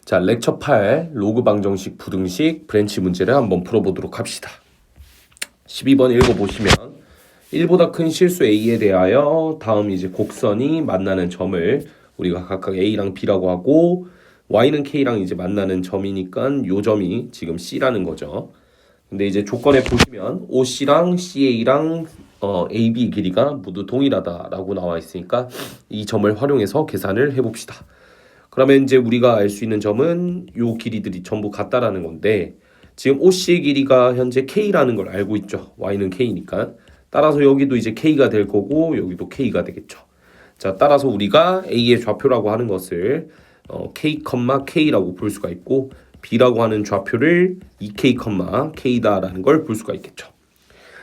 자, 렉처 8 로그 방정식 부등식 브랜치 문제를 한번 풀어보도록 합시다. 12번 읽어보시면 1보다 큰 실수 A에 대하여 다음 이제 곡선이 만나는 점을 우리가 각각 A랑 B라고 하고 Y는 K랑 이제 만나는 점이니까 요 점이 지금 C라는 거죠. 근데 이제 조건에 보시면 OC랑 CA랑 AB 길이가 모두 동일하다라고 나와 있으니까 이 점을 활용해서 계산을 해봅시다. 그러면 이제 우리가 알 수 있는 점은 요 길이들이 전부 같다라는 건데 지금 OC의 길이가 현재 K라는 걸 알고 있죠. Y는 K니까. 따라서 여기도 이제 K가 될 거고 여기도 K가 되겠죠. 자, 따라서 우리가 A의 좌표라고 하는 것을 K, K라고 볼 수가 있고 B라고 하는 좌표를 2K, K다라는 걸 볼 수가 있겠죠.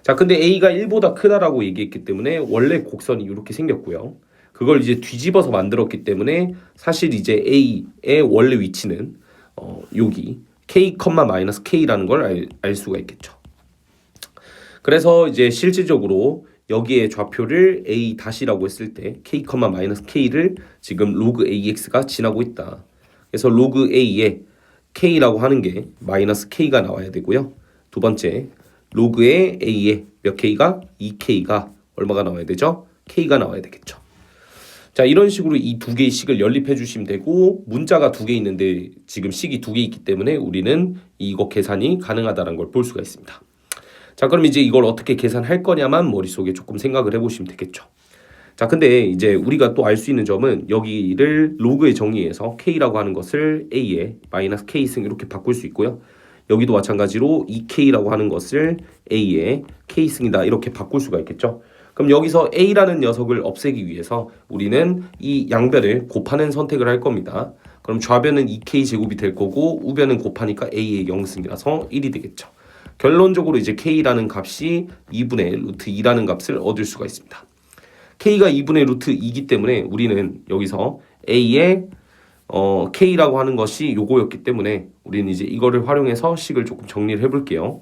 자, 근데 A가 1보다 크다라고 얘기했기 때문에 원래 곡선이 이렇게 생겼고요. 그걸 이제 뒤집어서 만들었기 때문에 사실 이제 A의 원래 위치는 여기 K, K라는 걸 알 수가 있겠죠. 그래서 이제 실질적으로 여기에 좌표를 A 다시라고 했을 때 K, K를 지금 로그 AX가 지나고 있다. 그래서 로그 A에 K라고 하는 게 마이너스 K가 나와야 되고요. 두 번째, 로그의 A에 몇 K가? 2K가 얼마가 나와야 되죠? K가 나와야 되겠죠. 자, 이런 식으로 이 두 개의 식을 연립해 주시면 되고 문자가 두 개 있는데 지금 식이 두 개 있기 때문에 우리는 이거 계산이 가능하다는 걸 볼 수가 있습니다. 자, 그럼 이제 이걸 어떻게 계산할 거냐만 머릿속에 조금 생각을 해보시면 되겠죠. 자, 근데 이제 우리가 또 알 수 있는 점은 여기를 로그의 정의에서 K라고 하는 것을 A에 마이너스 K승 이렇게 바꿀 수 있고요. 여기도 마찬가지로 2K라고 하는 것을 A에 K승이다 이렇게 바꿀 수가 있겠죠. 그럼 여기서 A라는 녀석을 없애기 위해서 우리는 이 양변을 곱하는 선택을 할 겁니다. 그럼 좌변은 2K 제곱이 될 거고 우변은 곱하니까 A의 0승이라서 1이 되겠죠. 결론적으로 이제 K라는 값이 2분의 루트 2라는 값을 얻을 수가 있습니다. K가 2분의 루트 2이기 때문에 우리는 여기서 A의 K라고 하는 것이 요거였기 때문에 우리는 이제 이거를 활용해서 식을 조금 정리를 해볼게요.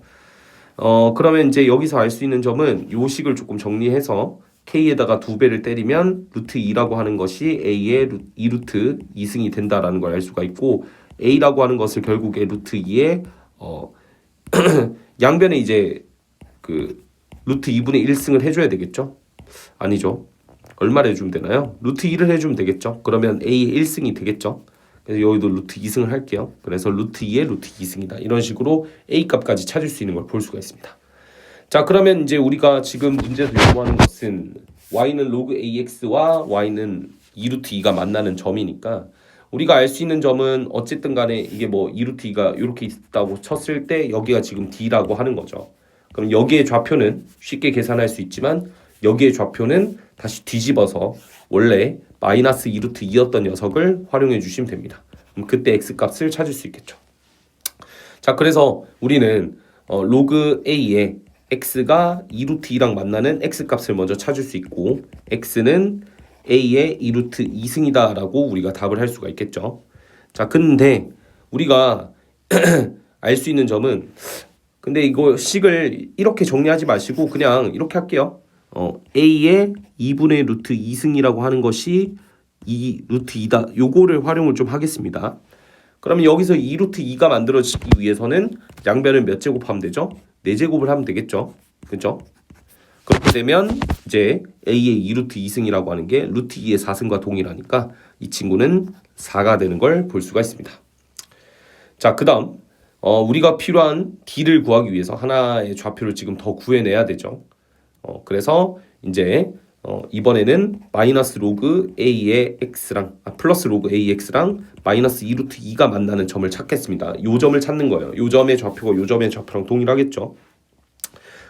그러면 이제 여기서 알 수 있는 점은 요 식을 조금 정리해서 K에다가 2배를 때리면 루트 2라고 하는 것이 A의 2루트 2승이 된다라는 걸 알 수가 있고 A라고 하는 것을 결국에 루트 2에 양변에 이제 그 루트 2분의 1승을 해줘야 되겠죠? 아니죠. 얼마를 해주면 되나요? 루트 2를 해주면 되겠죠. 그러면 A의 1승이 되겠죠. 그래서 여기도 루트 2승을 할게요. 그래서 루트 2의 루트 2승이다. 이런 식으로 A 값까지 찾을 수 있는 걸 볼 수가 있습니다. 자, 그러면 이제 우리가 지금 문제에서 요구하는 것은 Y는 로그 AX와 Y는 2루트 2가 만나는 점이니까 우리가 알 수 있는 점은 어쨌든 간에 이게 뭐 2루트 2가 이렇게 있다고 쳤을 때 여기가 지금 D라고 하는 거죠. 그럼 여기의 좌표는 쉽게 계산할 수 있지만 여기의 좌표는 다시 뒤집어서 원래 마이너스 2루트 2였던 녀석을 활용해 주시면 됩니다. 그럼 그때 X값을 찾을 수 있겠죠. 자, 그래서 우리는 로그 A에 X가 2루트 2랑 만나는 X값을 먼저 찾을 수 있고 X는 A의 2루트 2승이다 라고 우리가 답을 할 수가 있겠죠. 자, 근데 우리가 알 수 있는 점은 근데 이거 식을 이렇게 정리하지 마시고 그냥 이렇게 할게요. A의 2분의 루트 2승이라고 하는 것이 2 루트 2다. 요거를 활용을 좀 하겠습니다. 그러면 여기서 2 루트 2가 만들어지기 위해서는 양변을 몇 제곱하면 되죠? 4제곱을 하면 되겠죠. 그렇죠? 그렇게 되면 이제 A의 2 루트 2승이라고 하는 게 루트 2의 4승과 동일하니까 이 친구는 4가 되는 걸 볼 수가 있습니다. 자, 그 다음 우리가 필요한 D를 구하기 위해서 하나의 좌표를 지금 더 구해내야 되죠. 그래서 이제 이번에는 마이너스 로그 A의 X랑 플러스 로그 AX랑 마이너스 2 루트 2가 만나는 점을 찾겠습니다. 요 점을 찾는 거예요. 요 점의 좌표가 요 점의 좌표랑 동일하겠죠.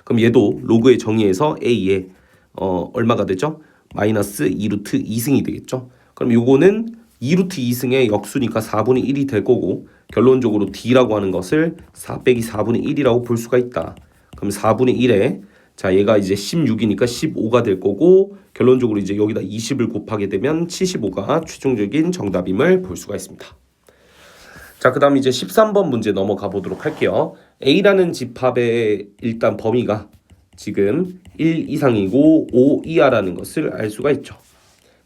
그럼 얘도 로그의 정의에서 A의 얼마가 되죠? 마이너스 2 루트 2승이 되겠죠. 그럼 요거는 2 루트 2승의 역수니까 4분의 1이 될 거고 결론적으로 D라고 하는 것을 4 빼기 4분의 1이라고 볼 수가 있다. 그럼 4분의 1에 자, 얘가 이제 16이니까 15가 될 거고 결론적으로 이제 여기다 20을 곱하게 되면 75가 최종적인 정답임을 볼 수가 있습니다. 자, 그 다음 이제 13번 문제 넘어가 보도록 할게요. A라는 집합의 일단 범위가 지금 1 이상이고 5 이하라는 것을 알 수가 있죠.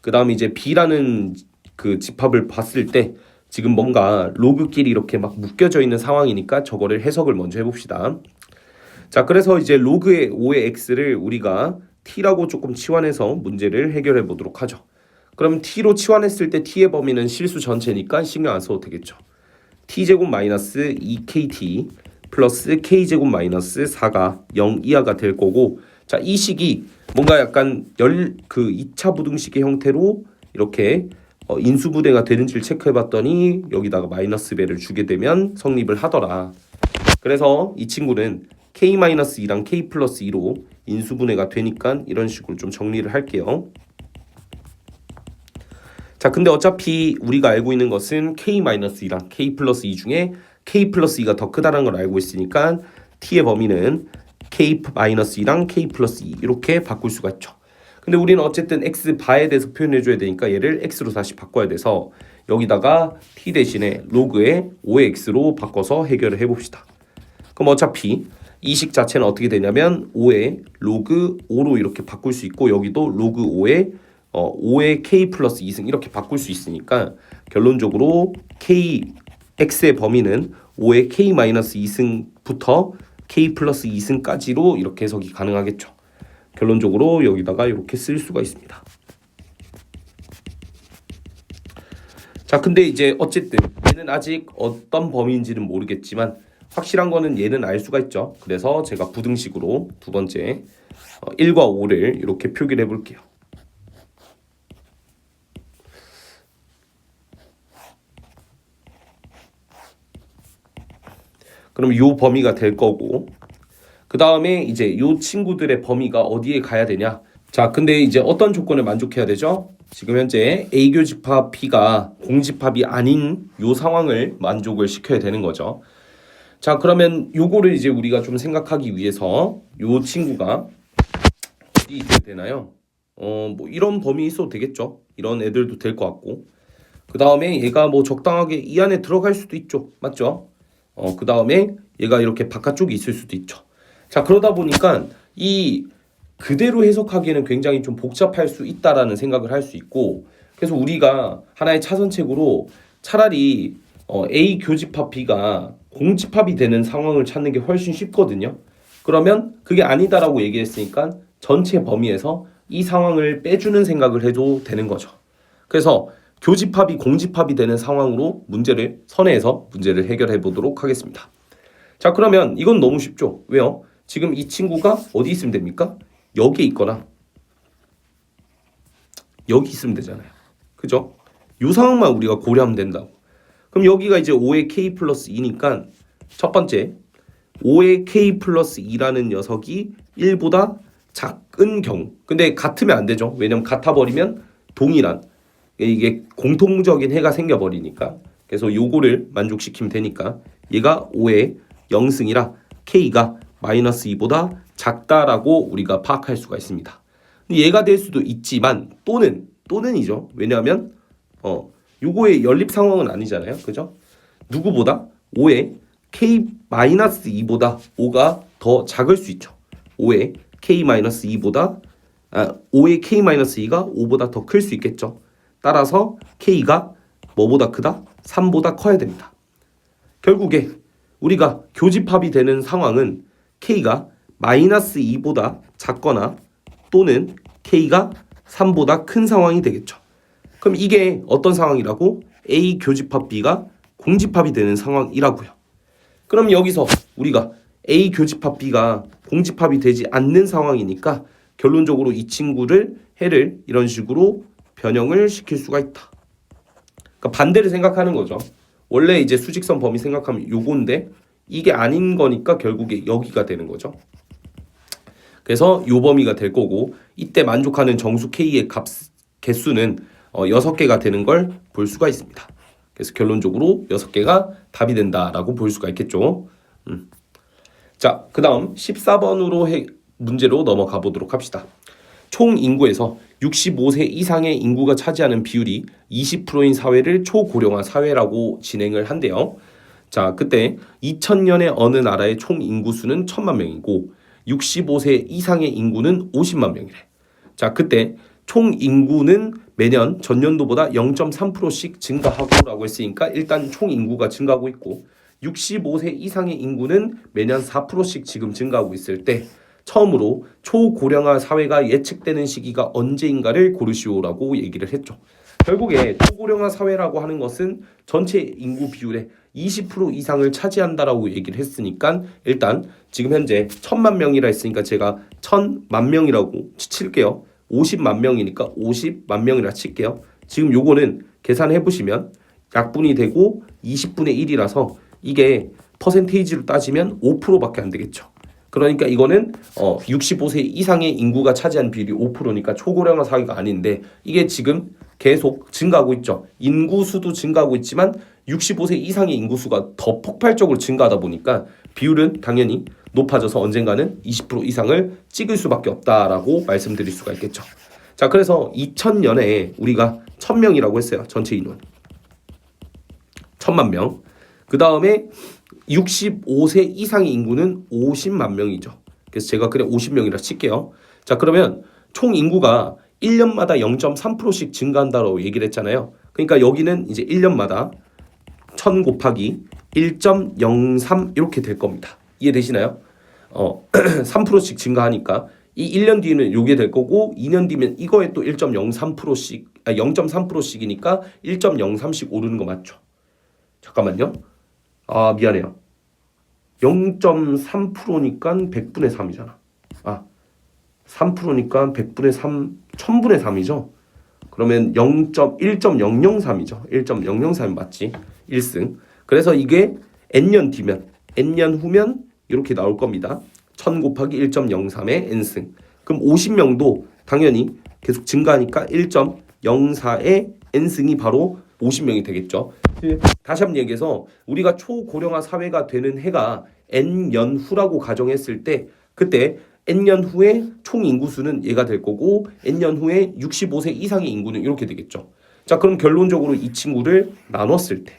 그 다음 이제 B라는 그 집합을 봤을 때 지금 뭔가 로그끼리 이렇게 막 묶여져 있는 상황이니까 저거를 해석을 먼저 해봅시다. 자, 그래서 이제 로그의 5의 x를 우리가 t라고 조금 치환해서 문제를 해결해 보도록 하죠. 그럼 t로 치환했을 때 t의 범위는 실수 전체니까 신경 안 써도 되겠죠. t제곱 마이너스 2kt 플러스 k제곱 마이너스 4가 0 이하가 될 거고, 자, 이 식이 뭔가 약간 2차 부등식의 형태로 이렇게 인수분해가 되는지를 체크해 봤더니 여기다가 마이너스 배를 주게 되면 성립을 하더라. 그래서 이 친구는 k-2랑 k 플러스 2로 인수분해가 되니까 이런 식으로 좀 정리를 할게요. 자, 근데 어차피 우리가 알고 있는 것은 k-2랑 k 플러스 2 중에 k 플러스 2가 더 크다는 걸 알고 있으니까 t의 범위는 k-2랑 k 플러스 2 이렇게 바꿀 수가 있죠. 근데 우리는 어쨌든 x 바에 대해서 표현해줘야 되니까 얘를 x로 다시 바꿔야 돼서 여기다가 t 대신에 로그의 5의 x로 바꿔서 해결을 해봅시다. 그럼 어차피 이 식 자체는 어떻게 되냐면 5의 로그 5로 이렇게 바꿀 수 있고, 여기도 로그 5의 k 플러스 2승 이렇게 바꿀 수 있으니까 결론적으로 x의 범위는 5의 k 마이너스 2승부터 k 플러스 2승까지로 이렇게 해석이 가능하겠죠. 결론적으로 여기다가 이렇게 쓸 수가 있습니다. 자, 근데 이제 어쨌든 얘는 아직 어떤 범위인지는 모르겠지만 확실한 거는 얘는 알 수가 있죠. 그래서 제가 부등식으로 두 번째 1과 5를 이렇게 표기를 해볼게요. 그럼 요 범위가 될 거고, 그 다음에 이제 요 친구들의 범위가 어디에 가야 되냐. 자, 근데 이제 어떤 조건을 만족해야 되죠? 지금 현재 A 교집합 P가 공집합이 아닌 요 상황을 만족을 시켜야 되는 거죠. 자, 그러면 요거를 이제 우리가 좀 생각하기 위해서 요 친구가 어디 있어야 되나요? 뭐 이런 범위 있어도 되겠죠. 이런 애들도 될 것 같고, 그 다음에 얘가 뭐 적당하게 이 안에 들어갈 수도 있죠. 맞죠? 그 다음에 얘가 이렇게 바깥쪽에 있을 수도 있죠. 자, 그러다 보니까 이 그대로 해석하기에는 굉장히 좀 복잡할 수 있다라는 생각을 할 수 있고, 그래서 우리가 하나의 차선책으로 차라리 A 교집합 B가 공집합이 되는 상황을 찾는 게 훨씬 쉽거든요. 그러면 그게 아니다라고 얘기했으니까 전체 범위에서 이 상황을 빼주는 생각을 해도 되는 거죠. 그래서 교집합이 공집합이 되는 상황으로 문제를 선회해서 문제를 해결해 보도록 하겠습니다. 자, 그러면 이건 너무 쉽죠. 왜요? 지금 이 친구가 어디 있으면 됩니까? 여기 있거나 여기 있으면 되잖아요. 그죠? 이 상황만 우리가 고려하면 된다고. 그럼 여기가 이제 5의 k 플러스 2니까 첫 번째 5의 k 플러스 2라는 녀석이 1보다 작은 경우. 근데 같으면 안 되죠. 왜냐면 같아버리면 동일한, 이게 공통적인 해가 생겨버리니까. 그래서 요거를 만족시키면 되니까 얘가 5의 0승이라 k가 마이너스 2보다 작다라고 우리가 파악할 수가 있습니다. 얘가 될 수도 있지만 또는이죠. 왜냐하면 요거의 연립 상황은 아니잖아요. 그죠? 누구보다 5의 k-2보다 5가 더 작을 수 있죠. 5의 k-2보다 5의 k-2가 5보다 더 클 수 있겠죠. 따라서 k가 뭐보다 크다? 3보다 커야 됩니다. 결국에 우리가 교집합이 되는 상황은 k가 마이너스 2보다 작거나 또는 k가 3보다 큰 상황이 되겠죠. 그럼 이게 어떤 상황이라고? A 교집합 B가 공집합이 되는 상황이라고요. 그럼 여기서 우리가 A 교집합 B가 공집합이 되지 않는 상황이니까 결론적으로 이 친구를 해를 이런 식으로 변형을 시킬 수가 있다. 그러니까 반대를 생각하는 거죠. 원래 이제 수직선 범위 생각하면 요건데 이게 아닌 거니까 결국에 여기가 되는 거죠. 그래서 요 범위가 될 거고, 이때 만족하는 정수 K의 개수는 6개가 되는 걸 볼 수가 있습니다. 그래서 결론적으로 6개가 답이 된다라고 볼 수가 있겠죠. 자, 그 다음 14번으로 문제로 넘어가 보도록 합시다. 총 인구에서 65세 이상의 인구가 차지하는 비율이 20%인 사회를 초고령화 사회라고 진행을 한대요. 자, 그때 2000년에 어느 나라의 총 인구수는 1000만 명이고 65세 이상의 인구는 50만 명이래. 자, 그때 총 인구는 매년 전년도보다 0.3%씩 증가하고라고 했으니까 일단 총 인구가 증가하고 있고 65세 이상의 인구는 매년 4%씩 지금 증가하고 있을 때 처음으로 초고령화 사회가 예측되는 시기가 언제인가를 고르시오라고 얘기를 했죠. 결국에 초고령화 사회라고 하는 것은 전체 인구 비율의 20% 이상을 차지한다라고 얘기를 했으니까 일단 지금 현재 1000만 명이라 했으니까 제가 1000만 명이라고 칠게요. 50만 명이니까 50만 명이라 칠게요. 지금 요거는 계산해 보시면 약분이 되고 20분의 1이라서 이게 퍼센테이지로 따지면 5%밖에 안 되겠죠. 그러니까 이거는 65세 이상의 인구가 차지한 비율이 5%니까 초고령화 사회가 아닌데 이게 지금 계속 증가하고 있죠. 인구수도 증가하고 있지만 65세 이상의 인구수가 더 폭발적으로 증가하다 보니까 비율은 당연히 높아져서 언젠가는 20% 이상을 찍을 수밖에 없다라고 말씀드릴 수가 있겠죠. 자, 그래서 2000년에 우리가 1000명이라고 했어요. 전체 인원 1000만 명. 그 다음에 65세 이상의 인구는 50만 명이죠. 그래서 제가 그냥 50명이라 칠게요. 자, 그러면 총 인구가 1년마다 0.3%씩 증가한다고 얘기를 했잖아요. 그러니까 여기는 이제 1년마다 1000 곱하기 1.03 이렇게 될 겁니다. 이해되시나요? 3%씩 증가하니까 이 1년 뒤에는 요게 될 거고 2년 뒤면 이거에 또 1.03%씩 0.3%씩이니까 1.03씩 오르는 거 맞죠? 잠깐만요. 아, 미안해요. 0.3%니까 100분의 3이잖아. 3%니까 100분의 3, 1000분의 3이죠. 그러면 1.003이죠. 1.003이 맞지? 1승. 그래서 이게 n년 뒤면, n년 후면 이렇게 나올 겁니다. 1000 곱하기 1.03의 n승. 그럼 50명도 당연히 계속 증가하니까 1.04의 n승이 바로 50명이 되겠죠. 다시 한번 얘기해서 우리가 초고령화 사회가 되는 해가 n년 후라고 가정했을 때 그때 n년 후에 총 인구수는 얘가 될 거고 n년 후에 65세 이상의 인구는 이렇게 되겠죠. 자, 그럼 결론적으로 이 친구를 나눴을 때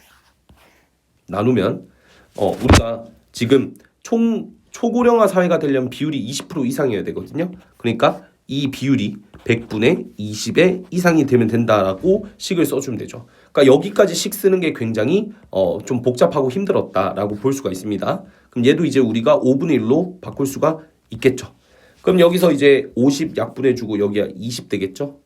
나누면 우리가 지금 총 초고령화 사회가 되려면 비율이 20% 이상이어야 되거든요. 그러니까 이 비율이 100분의 20의 이상이 되면 된다라고 식을 써주면 되죠. 그러니까 여기까지 식 쓰는 게 굉장히 좀 복잡하고 힘들었다라고 볼 수가 있습니다. 그럼 얘도 이제 우리가 5분의 1로 바꿀 수가 있겠죠. 그럼 여기서 이제 50 약분해주고 여기가 20 되겠죠.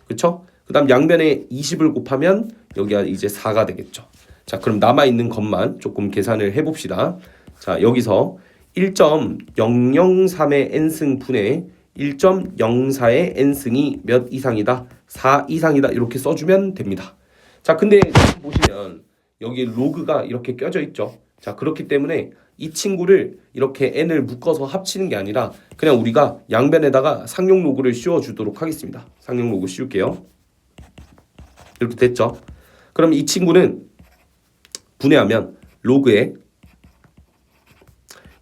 그렇죠? 그 다음 양변에 20을 곱하면 여기가 이제 4가 되겠죠. 자, 그럼 남아있는 것만 조금 계산을 해봅시다. 자, 여기서 1.003의 n승 분의 1.04의 n승이 몇 이상이다? 4 이상이다. 이렇게 써주면 됩니다. 자, 근데 보시면 여기 로그가 이렇게 껴져 있죠. 자, 그렇기 때문에 이 친구를 이렇게 n을 묶어서 합치는 게 아니라 그냥 우리가 양변에다가 상용 로그를 씌워주도록 하겠습니다. 상용 로그 씌울게요. 이렇게 됐죠. 그럼 이 친구는 분해하면 로그에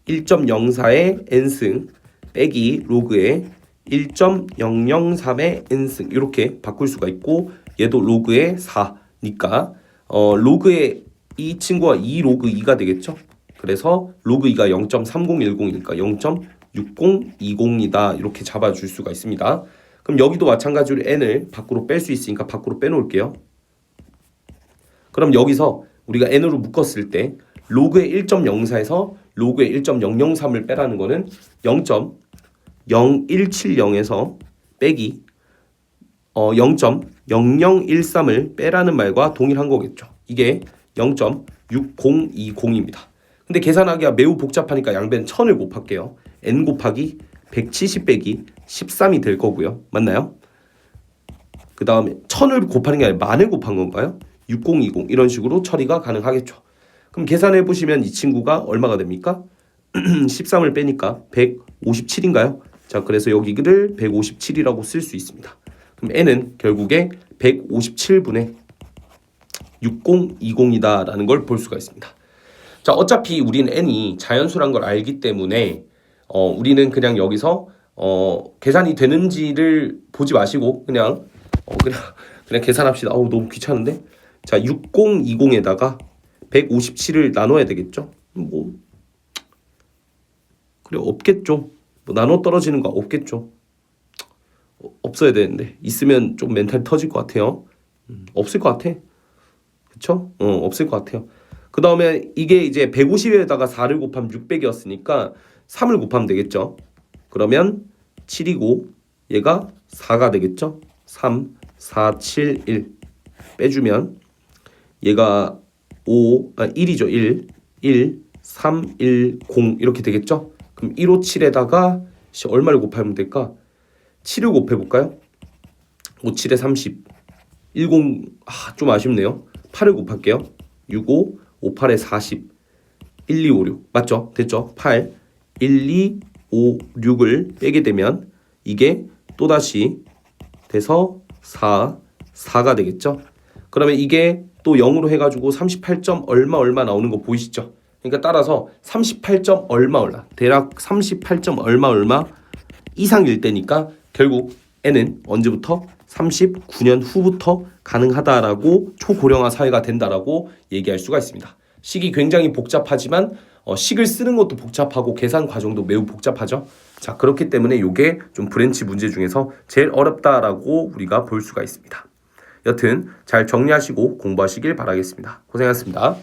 1.04의 n승 빼기 로그에 1.003의 n승 이렇게 바꿀 수가 있고 얘도 로그에 4니까 로그에 이 친구가 2 로그 2가 되겠죠. 그래서 로그 2가 0.3010이니까 0.6020이다 이렇게 잡아줄 수가 있습니다. 그럼 여기도 마찬가지로 n을 밖으로 뺄 수 있으니까 밖으로 빼놓을게요. 그럼 여기서 우리가 n으로 묶었을 때 로그의 1.04에서 로그의 1.003을 빼라는 거는 0.0170에서 빼기 0.0013을 빼라는 말과 동일한 거겠죠. 이게 0.6020입니다. 근데 계산하기가 매우 복잡하니까 양변 1000을 곱할게요. n 곱하기 170 빼기 13이 될 거고요. 맞나요? 그 다음에 1000을 곱하는 게 아니라 만을 곱한 건가요? 6020 이런 식으로 처리가 가능하겠죠. 그럼 계산해 보시면 이 친구가 얼마가 됩니까? 13을 빼니까 157인가요? 자, 그래서 여기를 157이라고 쓸 수 있습니다. 그럼 n은 결국에 157분의 6020이다라는 걸 볼 수가 있습니다. 자, 어차피 우리는 n이 자연수란 걸 알기 때문에 우리는 그냥 여기서 계산이 되는지를 보지 마시고 그냥 계산합시다. 너무 귀찮은데. 자, 6020에다가 157을 나눠야 되겠죠? 그래 없겠죠. 나눠 떨어지는 거 없겠죠. 없어야 되는데 있으면 좀 멘탈 터질 것 같아요. 없을 것 같아. 그쵸? 없을 것 같아요. 그 다음에 이게 이제 150에다가 4를 곱하면 600이었으니까 3을 곱하면 되겠죠. 그러면 7이고 얘가 4가 되겠죠. 3, 4, 7, 1 빼주면 얘가 1이죠. 1, 3, 1, 0 이렇게 되겠죠. 그럼 157에다가 얼마를 곱하면 될까? 7을 곱해볼까요? 5, 7에 30 10 좀 아쉽네요. 8을 곱할게요. 65, 5, 8에 40 1, 2, 5, 6 맞죠? 됐죠? 8, 1, 2, 5, 6을 빼게 되면 이게 또다시 돼서 4가 되겠죠? 그러면 이게 또 0으로 해가지고 38점 얼마 나오는 거 보이시죠? 그러니까 따라서 38점 얼마 대략 38점 얼마 이상일 때니까 결국 N은 언제부터? 39년 후부터 가능하다라고 초고령화 사회가 된다라고 얘기할 수가 있습니다. 식이 굉장히 복잡하지만 식을 쓰는 것도 복잡하고 계산 과정도 매우 복잡하죠. 자, 그렇기 때문에 이게 좀 브랜치 문제 중에서 제일 어렵다라고 우리가 볼 수가 있습니다. 여튼 잘 정리하시고 공부하시길 바라겠습니다. 고생하셨습니다.